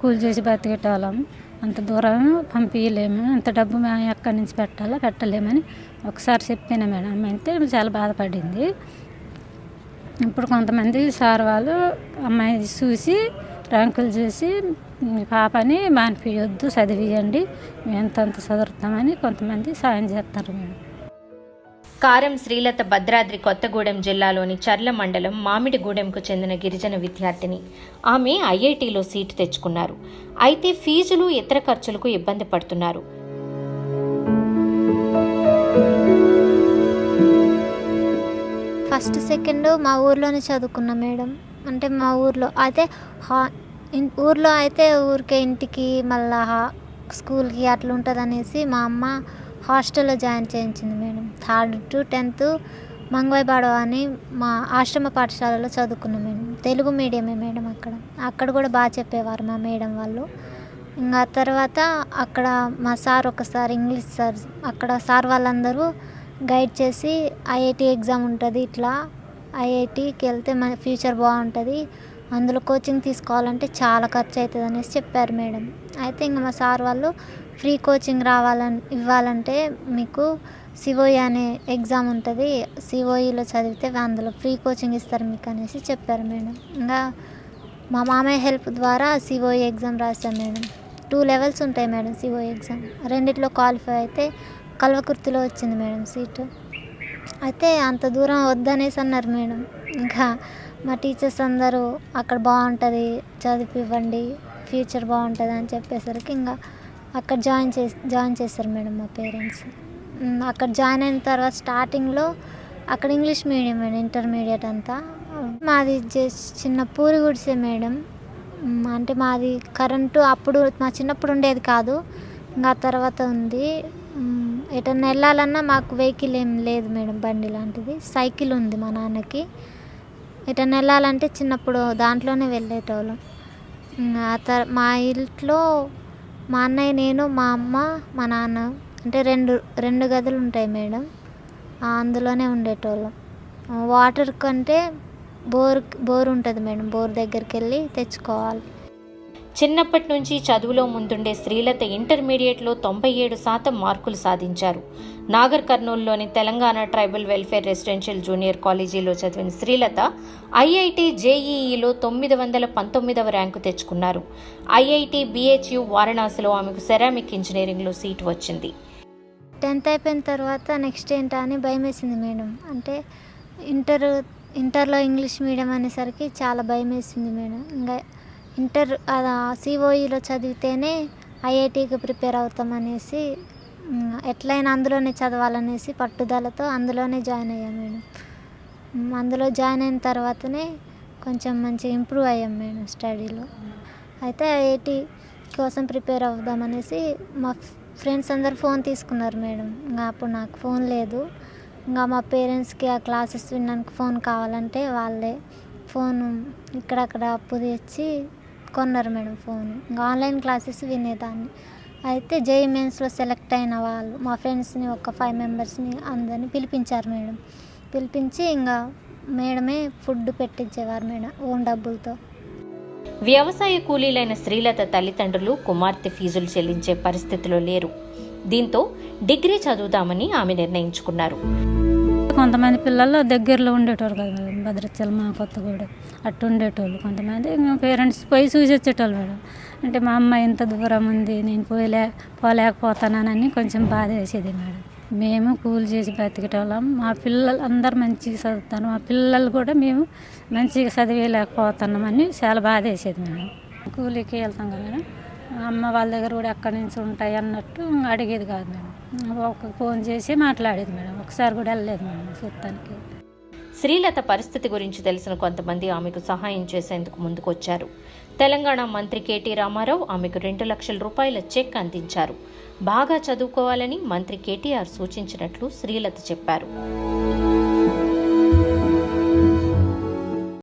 కూలి చేసి బతికేటోళ్ళం. అంత దూరం పంపించలేము, అంత డబ్బు మేము ఎక్కడి నుంచి పెట్టలేమని ఒకసారి చెప్పాను మేడం. అమ్మ అయితే చాలా బాధపడింది. ఇప్పుడు కొంతమంది సార్ వాళ్ళు అమ్మాయి చూసి ర్యాంకులు చేసి మీ పాపని మానిపించొద్దు, చదివియండి, మేము ఎంతంత చదువుతామని కొంతమంది సాయం చేస్తారు మేడం. కారం శ్రీలత భద్రాద్రి కొత్తగూడెం జిల్లాలోని చర్ల మండలం మామిడిగూడెంకు చెందిన గిరిజన విద్యార్థిని. ఆమె ఐఐటీలో సీటు తెచ్చుకున్నారు. అయితే ఫీజులు ఇతర ఖర్చులకు ఇబ్బంది పడుతున్నారు. ఫస్ట్ సెకండ్ మా ఊర్లోనే చదువుకున్నా మేడం. అంటే మా ఊర్లో అయితే ఊర్లో అయితే ఊరికే ఇంటికి మళ్ళా స్కూల్కి అట్లా ఉంటుంది అనేసి మా అమ్మ హాస్టల్లో జాయిన్ చేయించింది మేడం. 3rd to 10th మంగవాయిబాడవ అని మా ఆశ్రమ పాఠశాలలో చదువుకున్నాం మేడం. తెలుగు మీడియమే మేడం. అక్కడ కూడా బాగా చెప్పేవారు మా మేడం వాళ్ళు. ఇంకా తర్వాత అక్కడ మా సార్ ఒకసారి ఇంగ్లీష్ సార్, అక్కడ సార్ వాళ్ళందరూ గైడ్ చేసి ఐఐటి ఎగ్జామ్ ఉంటుంది, ఇట్లా ఐఐటికి వెళ్తే మన ఫ్యూచర్ బాగుంటుంది, అందులో కోచింగ్ తీసుకోవాలంటే చాలా ఖర్చు అవుతుంది అనేసి చెప్పారు మేడం. అయితే ఇంకా మా సార్ వాళ్ళు ఫ్రీ కోచింగ్ ఇవ్వాలంటే మీకు సిఓఈ అనే ఎగ్జామ్ ఉంటుంది, సిఓఈలో చదివితే అందులో ఫ్రీ కోచింగ్ ఇస్తారు మీకు అనేసి చెప్పారు మేడం. ఇంకా మా మామయ్య హెల్ప్ ద్వారా సిఓఈ ఎగ్జామ్ రాశాను మేడం. 2 levels ఉంటాయి మేడం సిఓఈ ఎగ్జామ్. 2 క్వాలిఫై అయితే కల్వకుర్తిలో వచ్చింది మేడం సీటు. అయితే అంత దూరం వద్దనేసి అన్నారు మేడం. ఇంకా మా టీచర్స్ అందరూ అక్కడ బాగుంటుంది, చదివివ్వండి, ఫ్యూచర్ బాగుంటుంది అని చెప్పేసరికి ఇంకా అక్కడ జాయిన్ చేశారు మేడం మా పేరెంట్స్. అక్కడ జాయిన్ అయిన తర్వాత స్టార్టింగ్లో అక్కడ ఇంగ్లీష్ మీడియం మేడం, ఇంటర్మీడియట్ అంతా. మాది చిన్న పూరి గుడిసే మేడం. అంటే మాది కరెంటు అప్పుడు మా చిన్నప్పుడు ఉండేది కాదు, ఇంకా తర్వాత ఉంది. ఎటన్నా వెళ్ళాలన్నా మాకు వెహికల్ ఏం లేదు మేడం, బండి లాంటిది. సైకిల్ ఉంది మా నాన్నకి. ఎటన్నా వెళ్ళాలంటే చిన్నప్పుడు దాంట్లోనే వెళ్ళేటోళ్ళం. మా ఇంట్లో మా అన్నయ్య, నేను, మా అమ్మ, మా నాన్న, అంటే రెండు గదులు ఉంటాయి మేడం, అందులోనే ఉండేటోళ్ళం. వాటర్ కంటే బోర్ ఉంటుంది మేడం, బోర్ దగ్గరికి వెళ్ళి తెచ్చుకోవాలి. చిన్నప్పటి నుంచి చదువులో ముందుండే శ్రీలత ఇంటర్మీడియట్లో 97% మార్కులు సాధించారు. నాగర్ కర్నూలులోని Telangana tribal welfare residential junior కాలేజీలో చదివిన శ్రీలత ఐఐటి జేఈఈలో 919వ ర్యాంకు తెచ్చుకున్నారు. ఐఐటి బిహెచ్యు వారణాసిలో ఆమెకు సెరామిక్ ఇంజనీరింగ్లో సీటు వచ్చింది. 10th అయిపోయిన తర్వాత నెక్స్ట్ ఏంటా అని భయం వేసింది మేడం. అంటే ఇంటర్లో ఇంగ్లీష్ మీడియం అనేసరికి చాలా భయం వేసింది మేడం. ఇంకా సిఓఈలో చదివితేనే ఐఐటికి ప్రిపేర్ అవుతామనేసి, ఎట్లయినా అందులోనే చదవాలనేసి పట్టుదలతో అందులోనే జాయిన్ అయ్యాం మేడం. అందులో జాయిన్ అయిన తర్వాతనే కొంచెం మంచిగా ఇంప్రూవ్ అయ్యాం మేడం స్టడీలో. అయితే ఐఐటి కోసం ప్రిపేర్ అవుదామనేసి మా ఫ్రెండ్స్ అందరు ఫోన్ తీసుకున్నారు మేడం. ఇంకా అప్పుడు నాకు ఫోన్ లేదు. ఇంకా మా పేరెంట్స్కి ఆ క్లాసెస్ వినడానికి ఫోన్ కావాలంటే వాళ్ళే ఫోను ఇక్కడక్కడ అప్పు తెచ్చి కొన్నారు మేడం ఫోన్. ఇంకా ఆన్లైన్ క్లాసెస్ వినేదాన్ని. అయితే జేఈఈ మెయిన్స్లో సెలెక్ట్ అయిన వాళ్ళు మా ఫ్రెండ్స్ని ఒక 5 మెంబర్స్ని అందరినీ పిలిపించారు మేడం. పిలిపించి ఇంకా మేడమే ఫుడ్ పెట్టించేవారు మేడం ఓన్ డబ్బులతో. వ్యవసాయ కూలీలైన శ్రీలత తల్లిదండ్రులు కుమార్తె ఫీజులు చెల్లించే పరిస్థితిలో లేరు. దీంతో డిగ్రీ చదువుదామని ఆమె నిర్ణయించుకున్నారు. కొంతమంది పిల్లలు దగ్గరలో ఉండేటోళ్ళు కదా మేడం, భద్రాచలం, మా కొత్తగూడెం అట్టు ఉండేటోళ్ళు. కొంతమంది పేరెంట్స్ పోయి చూసి వచ్చేటోళ్ళు మేడం. అంటే మా అమ్మ ఇంత దూరం ఉంది, నేను పోలేకపోతానని కొంచెం బాధ వేసేది మేడం. మేము కూలి చేసి బతికేటోళ్ళం. మా పిల్లలు అందరు మంచిగా చదువుతాను, మా పిల్లలు కూడా మేము మంచిగా చదివేయలేకపోతున్నామని చాలా బాధ వేసేది మేడం. కూలీకి వెళ్తాం కదా మేడం, అమ్మ వాళ్ళ దగ్గర కూడా ఎక్కడి నుంచి ఉంటాయి అన్నట్టు అడిగేది కాదు మేడం. ఒక ఫోన్ చేసి మాట్లాడేది మేడం. ఒకసారి కూడా వెళ్ళలేదు మేడం చూడటానికి. శ్రీలత పరిస్థితి గురించి తెలిసిన కొంతమంది ఆమెకు సహాయం చేసేందుకు ముందుకొచ్చారు. తెలంగాణ మంత్రి కేటీ రామారావు ఆమెకు 2 లక్షల రూపాయల చెక్ అందించారు. బాగా చదువుకోవాలని మంత్రి కేటీఆర్ సూచించినట్లు శ్రీలత చెప్పారు.